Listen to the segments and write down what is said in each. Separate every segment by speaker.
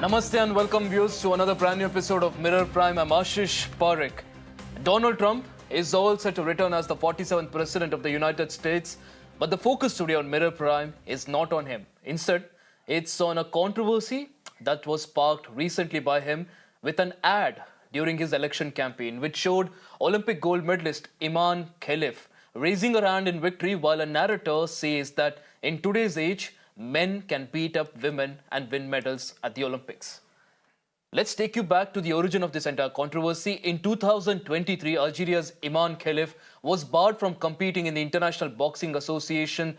Speaker 1: Namaste and welcome viewers to another brand new episode of Mirror Prime. I'm Ashish Pareek. Donald Trump is all set to return as the 47th President of the United States, but the focus today on Mirror Prime is not on him. Instead, it's on a controversy that was sparked recently by him with an ad during his election campaign, which showed Olympic gold medalist Imane Khelif raising her hand in victory, while a narrator says that in today's age, men can beat up women and win medals at the Olympics. Let's take you back to the origin of this entire controversy. In 2023, Algeria's Imane Khelif was barred from competing in the International Boxing Association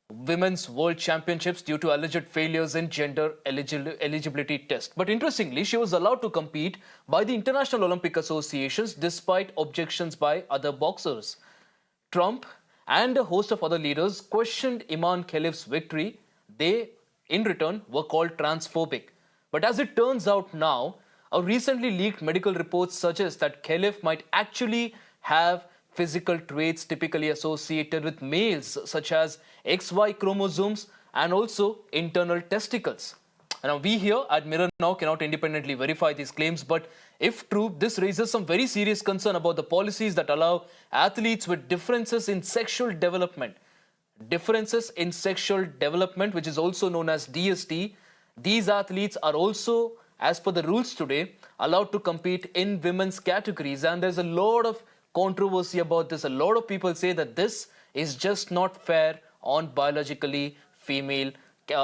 Speaker 1: Women's World Championships due to alleged failures in gender eligibility test. But interestingly, she was allowed to compete by the International Olympic Associations despite objections by other boxers. Trump and a host of other leaders questioned Imane Khelif's victory. They, in return, were called transphobic. But as it turns out now, a recently leaked medical report suggests that Khelif might actually have physical traits typically associated with males, such as XY chromosomes and also internal testicles. Now, we here at Mirror Now cannot independently verify these claims, but if true, this raises some very serious concern about the policies that allow athletes with differences in sexual development. Differences in sexual development, which is also known as DSD, these athletes are also, as per the rules today, allowed to compete in women's categories. And there's a lot of controversy about this. A lot of people say that this is just not fair on biologically female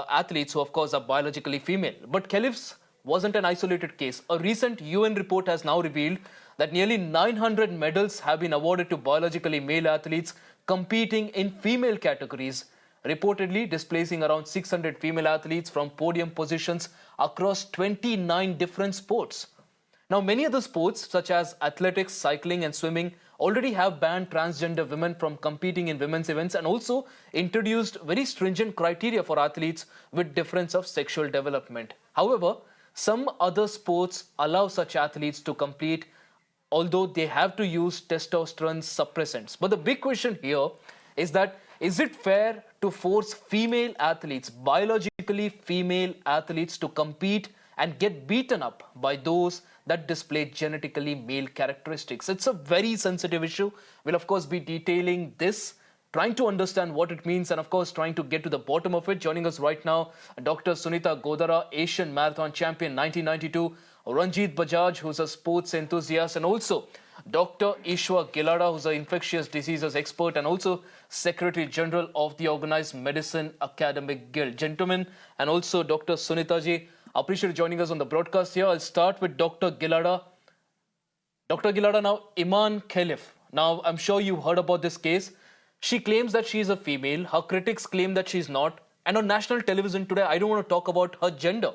Speaker 1: athletes who, of course, are biologically female. But Khelif's wasn't an isolated case. A recent UN report has now revealed that nearly 900 medals have been awarded to biologically male athletes competing in female categories, reportedly displacing around 600 female athletes from podium positions across 29 different sports. Now, many other sports, such as athletics, cycling, and swimming, already have banned transgender women from competing in women's events and also introduced very stringent criteria for athletes with difference of sexual development. However, some other sports allow such athletes to compete, although they have to use testosterone suppressants. But the big question here is that is it fair to force female athletes, biologically female athletes, to compete and get beaten up by those that display genetically male characteristics? It's a very sensitive issue. We'll, of course, be detailing this, trying to understand what it means, and, of course, trying to get to the bottom of it. Joining us right now, Dr. Sunita Grover, Asian Marathon Champion 1992, Ranjit Bajaj, who's a sports enthusiast, and also Dr. Gilada, who's an Infectious Diseases Expert and also Secretary General of the Organized Medicine Academic Guild. Gentlemen, and also Dr. Sunita ji, appreciate you joining us on the broadcast here. I'll start with Dr. Gilada. Dr. Gilada, now Imane Khelif. Now, I'm sure you've heard about this case. She claims that she's a female. Her critics claim that she's not. And on national television today, I don't want to talk about her gender.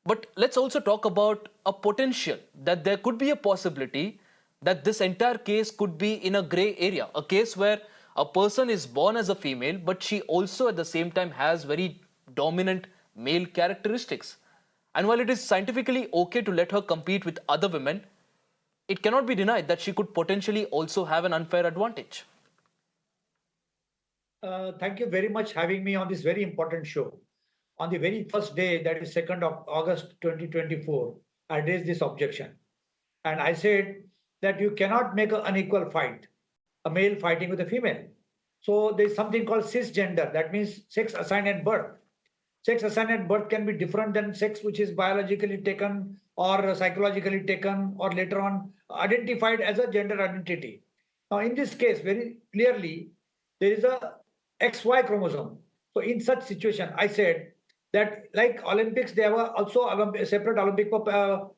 Speaker 1: But let's also talk about a potential that there could be a possibility that this entire case could be in a gray area. A case where a person is born as a female, but she also at the same time has very dominant male characteristics. And while it is scientifically okay to let her compete with other women, it cannot be denied that she could potentially also have an unfair advantage.
Speaker 2: Thank you very much having me on this very important show. On the very first day, that is 2nd of August 2024, I raised this objection. And I said that you cannot make an unequal fight, a male fighting with a female. So there's something called cisgender. That means sex assigned at birth. Sex assigned at birth can be different than sex which is biologically taken or psychologically taken or later on identified as a gender identity. Now, in this case, very clearly, there is a XY chromosome. So in such situation, I said that like Olympics, they have also a separate Olympic which are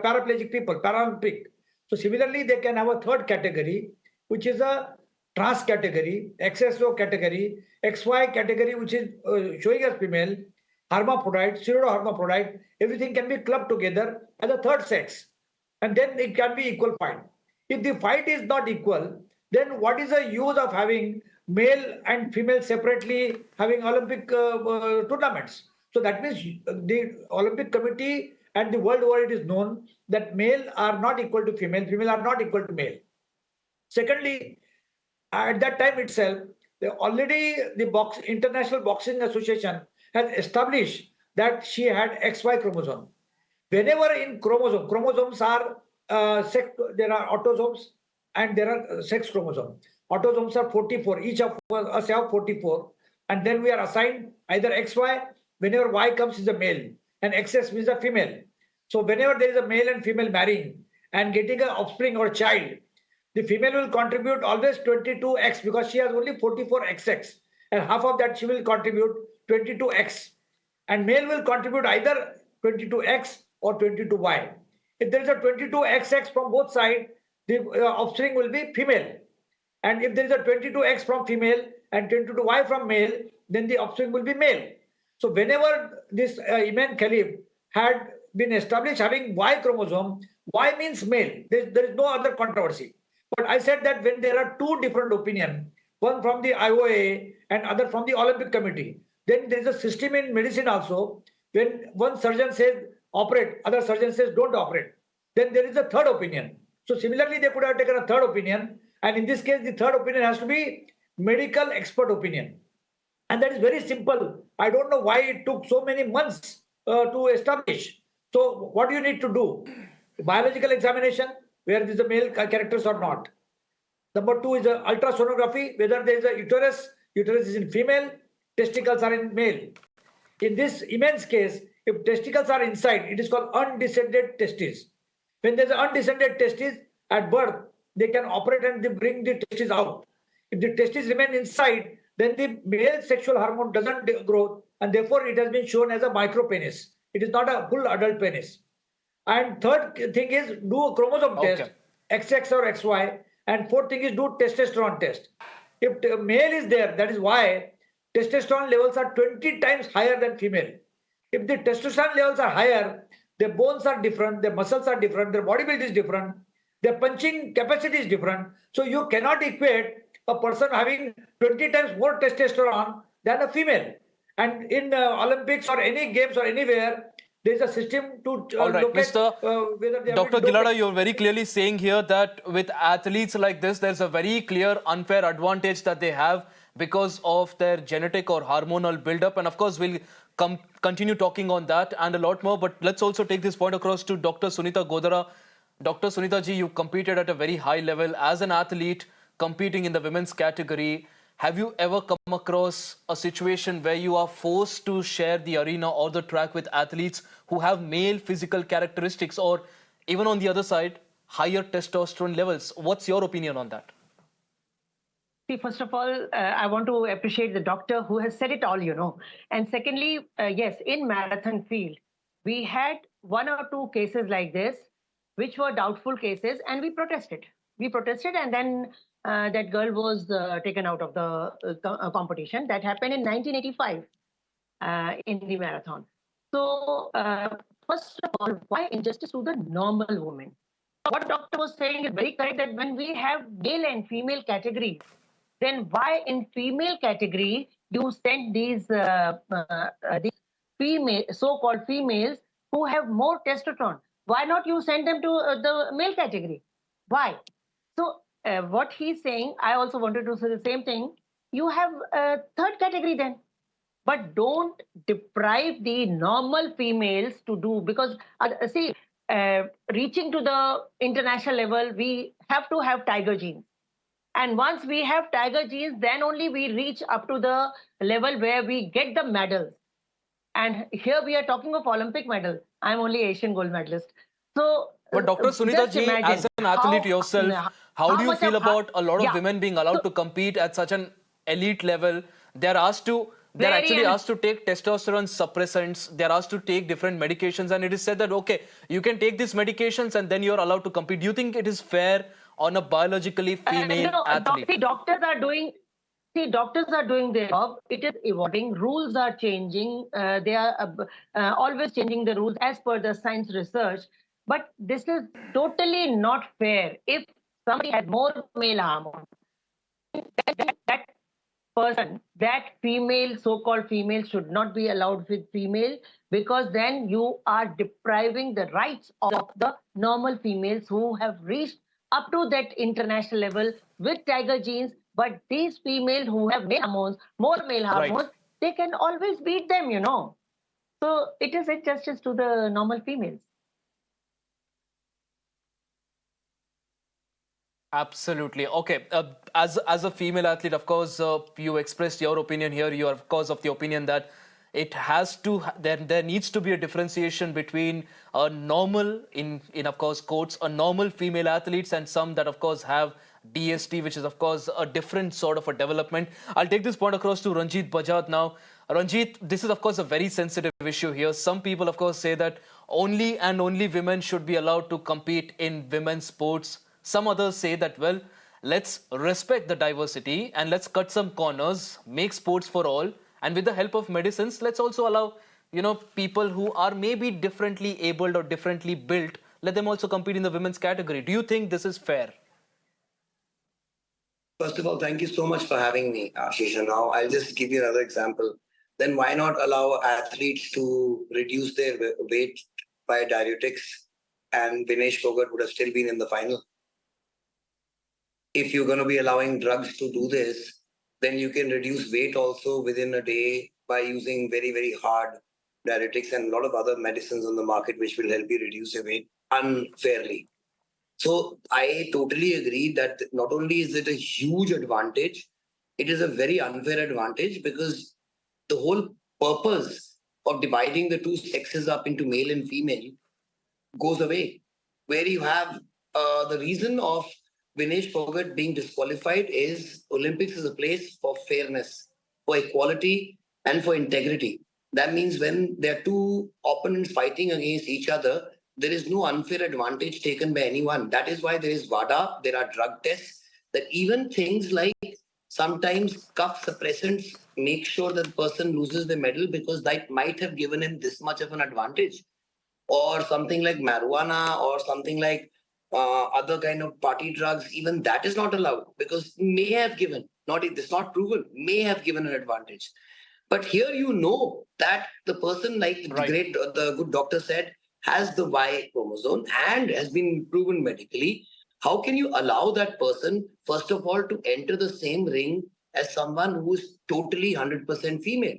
Speaker 2: paraplegic people, Paralympic. So similarly, they can have a third category, which is a trans category, XSO category, XY category, which is showing as female, hermaphrodite, pseudo-hermaphrodite, everything can be clubbed together as a third sex. And then it can be equal fight. If the fight is not equal, then what is the use of having male and female separately having Olympic tournaments? So that means the Olympic Committee and the world over it is known that male are not equal to female, female are not equal to male. Secondly, at that time itself, already the International Boxing Association has established that she had XY chromosome. Whenever in chromosomes are there are autosomes and there are sex chromosomes. Autosomes are 44. Each of us have 44, and then we are assigned either XY. Whenever Y comes is a male, and XX means a female. So whenever there is a male and female marrying and getting an offspring or child, the female will contribute always 22X because she has only 44XX, and half of that she will contribute 22X, and male will contribute either 22X or 22Y. If there is a 22XX from both sides, the offspring will be female. And if there is a 22X from female and 22Y from male, then the offspring will be male. So whenever this Imane Khelif had been established having Y chromosome, Y means male. There is no other controversy. But I said that when there are two different opinions, one from the IOA and other from the Olympic Committee, then there is a system in medicine also. When one surgeon says operate, other surgeon says don't operate, then there is a third opinion. So similarly, they could have taken a third opinion, and in this case, the third opinion has to be medical expert opinion, and that is very simple. I don't know why it took so many months to establish. So what do you need to do? Biological examination, where there is a male characters or not. Number two is a ultrasonography, whether there is a uterus is in female, testicles are in male. In this immense case, if testicles are inside, it is called undescended testes. When there's an undescended testes at birth, they can operate and they bring the testes out. If the testes remain inside, then the male sexual hormone doesn't grow, and therefore it has been shown as a micro penis. It is not a full adult penis. And third thing is do a chromosome test, XX or XY. And fourth thing is do testosterone test. If male is there, that is why testosterone levels are 20 times higher than female. If the testosterone levels are higher, their bones are different, their muscles are different, their body build is different, their punching capacity is different. So you cannot equate a person having 20 times more testosterone than a female. And in Olympics or any games or anywhere, there is a system to
Speaker 1: All right,
Speaker 2: look
Speaker 1: Mr.
Speaker 2: at whether they
Speaker 1: Dr. Gilada, you're very clearly saying here that with athletes like this, there's a very clear unfair advantage that they have because of their genetic or hormonal buildup. And of course, we'll continue talking on that and a lot more. But let's also take this point across to Dr. Sunita Godara. Dr. Sunita ji, you competed at a very high level as an athlete competing in the women's category. Have you ever come across a situation where you are forced to share the arena or the track with athletes who have male physical characteristics or even on the other side, higher testosterone levels? What's your opinion on that?
Speaker 3: See, first of all, I want to appreciate the doctor who has said it all, you know. And secondly, yes, in marathon field, we had one or two cases like this, which were doubtful cases, and we protested. We protested, and then that girl was taken out of the competition. That happened in 1985 in the marathon. So, first of all, why injustice to the normal woman? What doctor was saying is very correct, that when we have male and female categories, then why in female category you send these female, so-called females who have more testosterone? Why not you send them to the male category? Why? So what he's saying, I also wanted to say the same thing. You have a third category then, but don't deprive the normal females to do, because see, reaching to the international level, we have to have tiger genes. And once we have tiger genes, then only we reach up to the level where we get the medals. And here we are talking of Olympic medal. I'm only Asian gold medalist. So,
Speaker 1: but Dr. Sunita ji, as an athlete yourself, how do you feel about a lot of women being allowed to compete at such an elite level? They're actually asked to take testosterone suppressants. They're asked to take different medications, and it is said that okay, you can take these medications and then you're allowed to compete. Do you think it is fair on a biologically female athlete?
Speaker 3: Doctors are doing their job. It is evolving. Rules are changing. They are always changing the rules as per the science research. But this is totally not fair. If somebody has more male hormone, that person, that female, so-called female, should not be allowed with female, because then you are depriving the rights of the normal females who have reached up to that international level with tiger genes. But these females who have male hormones, more male hormones, they can always beat them, you know. So it is injustice to the normal females.
Speaker 1: Absolutely. Okay. As a female athlete, of course, you expressed your opinion here. You are, of course, of the opinion that it has to there needs to be a differentiation between a normal in of course quotes a normal female athletes and some that of course have DST, which is of course a different sort of a development. I'll take this point across to Ranjit Bajaj now. Ranjit, this is of course a very sensitive issue here. Some people of course say that only and only women should be allowed to compete in women's sports. Some others say that, well, let's respect the diversity and let's cut some corners, make sports for all. And with the help of medicines, let's also allow, people who are maybe differently abled or differently built, let them also compete in the women's category. Do you think this is fair?
Speaker 4: First of all, thank you so much for having me, Ashish. And now I'll just give you another example. Then why not allow athletes to reduce their weight by diuretics, and Vinesh Phogat would have still been in the final? If you're going to be allowing drugs to do this, then you can reduce weight also within a day by using very, very hard diuretics and a lot of other medicines on the market which will help you reduce your weight unfairly. So I totally agree that not only is it a huge advantage, it is a very unfair advantage, because the whole purpose of dividing the two sexes up into male and female goes away. Where you have the reason of Vinesh Phogat being disqualified is Olympics is a place for fairness, for equality, and for integrity. That means when there are two opponents fighting against each other, there is no unfair advantage taken by anyone. That is why there is WADA, there are drug tests, that even things like sometimes cough suppressants make sure that the person loses the medal because that might have given him this much of an advantage. Or something like marijuana or something like other kind of party drugs, even that is not allowed because may have given, not it's not proven, may have given an advantage. But here that the person, like
Speaker 1: Right.
Speaker 4: the good doctor said, has the Y chromosome and has been proven medically. How can you allow that person, first of all, to enter the same ring as someone who is totally 100% female?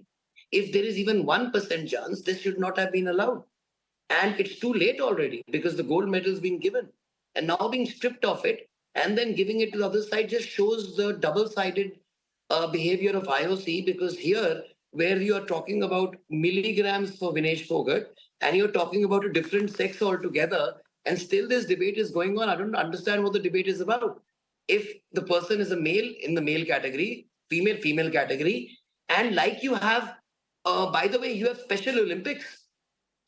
Speaker 4: If there is even 1% chance, this should not have been allowed. And it's too late already because the gold medal has been given. And now being stripped of it and then giving it to the other side just shows the double-sided behavior of IOC, because here, where you are talking about milligrams for Vinesh Phogat and you're talking about a different sex altogether, and still this debate is going on, I don't understand what the debate is about. If the person is a male in the male category, female category, and like you have, by the way, you have Special Olympics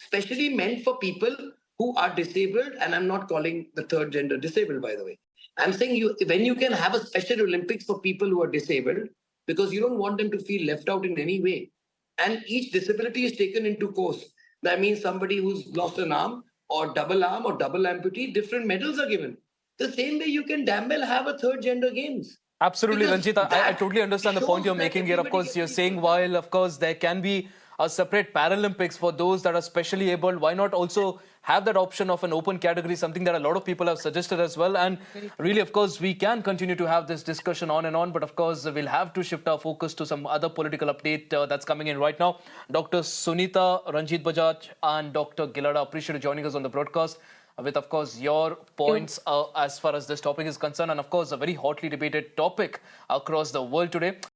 Speaker 4: specially meant for people who are disabled, and I'm not calling the third gender disabled, by the way. I'm saying when you can have a Special Olympics for people who are disabled, because you don't want them to feel left out in any way. And each disability is taken into course. That means somebody who's lost an arm or double amputee, different medals are given. The same way you can damn well have a third gender games.
Speaker 1: Absolutely,
Speaker 4: Because
Speaker 1: Ranjit. I
Speaker 4: that
Speaker 1: totally understand the point
Speaker 4: shows
Speaker 1: you're
Speaker 4: that
Speaker 1: making here. Of
Speaker 4: everybody
Speaker 1: course,
Speaker 4: gets
Speaker 1: you're
Speaker 4: equal
Speaker 1: saying while, of course, there can be a separate Paralympics for those that are specially abled, why not also have that option of an open category, something that a lot of people have suggested as well. And really, of course, we can continue to have this discussion on and on, but of course, we'll have to shift our focus to some other political update that's coming in right now. Dr. Sunita, Ranjit Bajaj, and Dr. Gilada, appreciate you joining us on the broadcast with, of course, your points as far as this topic is concerned, and of course, a very hotly debated topic across the world today.